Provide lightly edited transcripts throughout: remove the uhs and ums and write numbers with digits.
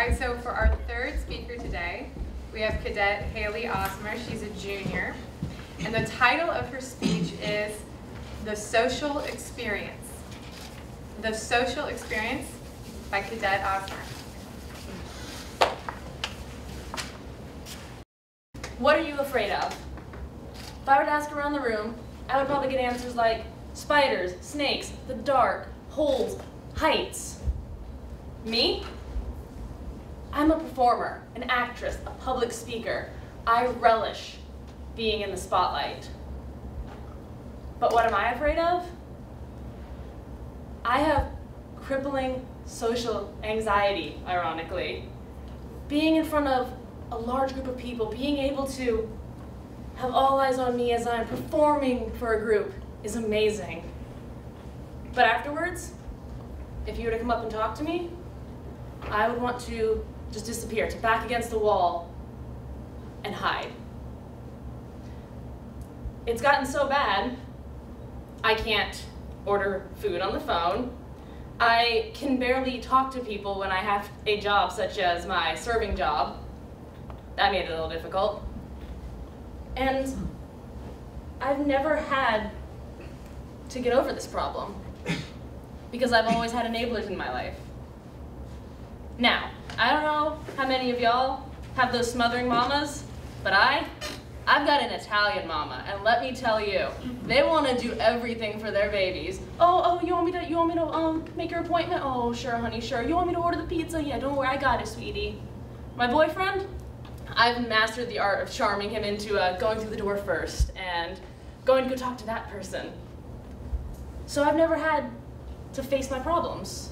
right, so for our third speaker today, we have Cadet Haley Osmer. She's a junior. And the title of her speech is The Social Experience. The Social Experience by Cadet Osmer. What are you afraid of? If I were to ask around the room, I would probably get answers like spiders, snakes, the dark, holes, heights. Me? I'm a performer, an actress, a public speaker. I relish being in the spotlight. But what am I afraid of? I have crippling social anxiety, ironically. Being in front of a large group of people, being able to have all eyes on me as I'm performing for a group is amazing. But afterwards, if you were to come up and talk to me, I would want to just disappear, to back against the wall and hide. It's gotten so bad, I can't order food on the phone. I can barely talk to people when I have a job such as my serving job. That made it a little difficult. And I've never had to get over this problem because I've always had enablers in my life. Now, I don't know how many of y'all have those smothering mamas, but I've got an Italian mama, and let me tell you, they want to do everything for their babies. Oh, you want me to make your appointment? Oh, sure, honey, sure. You want me to order the pizza? Yeah, don't worry, I got it, sweetie. My boyfriend, I've mastered the art of charming him into going through the door first and going to go talk to that person. So I've never had to face my problems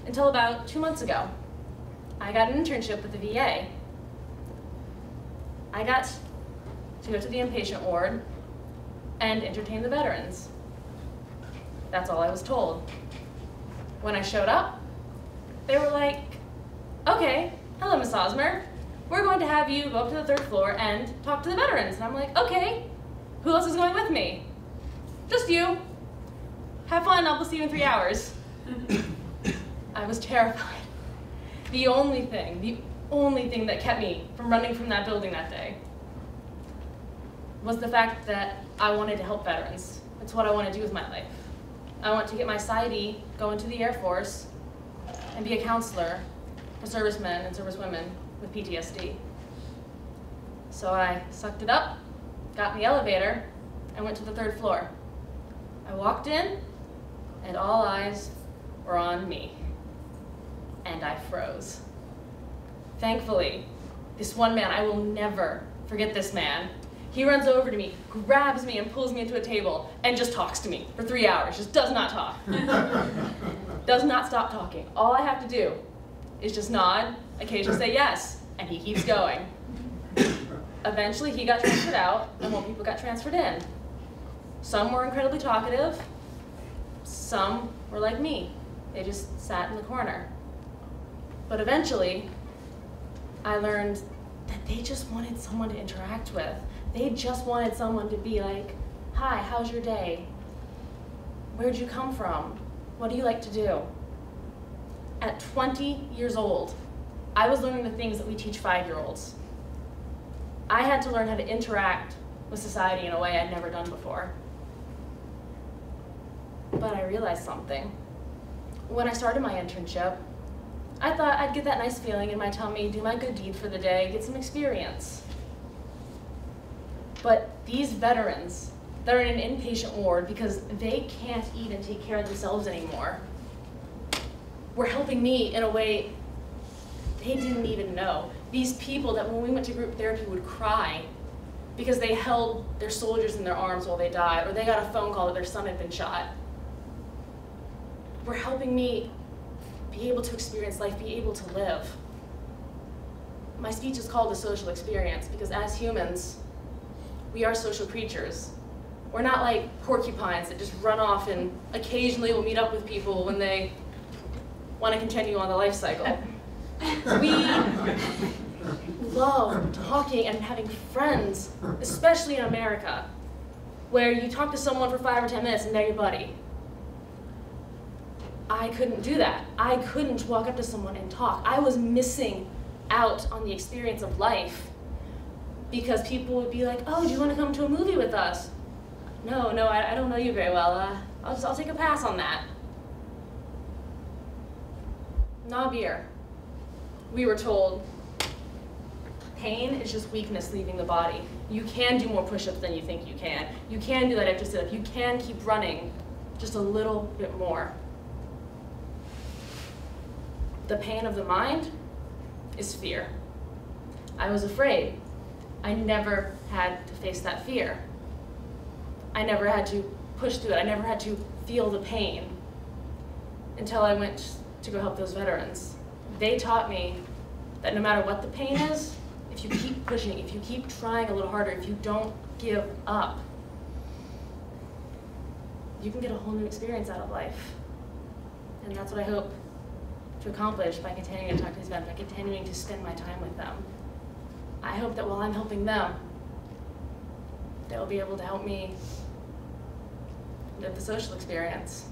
until about 2 months ago. I got an internship with the VA. I got to go to the inpatient ward and entertain the veterans. That's all I was told. When I showed up, they were like, okay, hello, Miss Osmer. We're going to have you go up to the 3rd floor and talk to the veterans. And I'm like, okay, who else is going with me? Just you. Have fun, I'll see you in 3 hours. I was terrified. The only thing that kept me from running from that building that day was the fact that I wanted to help veterans. It's what I want to do with my life. I want to get my PsyD, go into the Air Force, and be a counselor for servicemen and servicewomen with PTSD. So I sucked it up, got in the elevator, and went to the 3rd floor. I walked in, and all eyes were on me. And I froze. Thankfully, this one man, I will never forget this man. He runs over to me, grabs me, and pulls me into a table, and just talks to me for 3 hours, just does not talk. Does not stop talking. All I have to do is just nod, occasionally say yes, and he keeps going. Eventually, he got transferred out, and more people got transferred in. Some were incredibly talkative, some were like me. They just sat in the corner. But eventually, I learned that they just wanted someone to interact with. They just wanted someone to be like, hi, how's your day? Where'd you come from? What do you like to do? At 20 years old, I was learning the things that we teach 5-year-olds. I had to learn how to interact with society in a way I'd never done before. But I realized something. When I started my internship, I thought I'd get that nice feeling in my tummy, do my good deed for the day, get some experience. But these veterans, they're in an inpatient ward because they can't eat and take care of themselves anymore, were helping me in a way they didn't even know. These people that when we went to group therapy would cry because they held their soldiers in their arms while they died, or they got a phone call that their son had been shot, were helping me be able to experience life, be able to live. My speech is called The Social Experience because as humans, we are social creatures. We're not like porcupines that just run off and occasionally will meet up with people when they want to continue on the life cycle. We love talking and having friends, especially in America, where you talk to someone for 5 or 10 minutes and they're your buddy. I couldn't do that. I couldn't walk up to someone and talk. I was missing out on the experience of life because people would be like, oh, do you want to come to a movie with us? No, I don't know you very well. I'll take a pass on that. Not beer. We were told pain is just weakness leaving the body. You can do more push-ups than you think you can. You can do that extra sit-up. You can keep running just a little bit more. The pain of the mind is fear. I was afraid. I never had to face that fear. I never had to push through it. I never had to feel the pain until I went to go help those veterans. They taught me that no matter what the pain is, if you keep pushing, if you keep trying a little harder, if you don't give up, you can get a whole new experience out of life. And that's what I hope to accomplish by continuing to talk to these vets, by continuing to spend my time with them. I hope that while I'm helping them, they'll be able to help me live the social experience.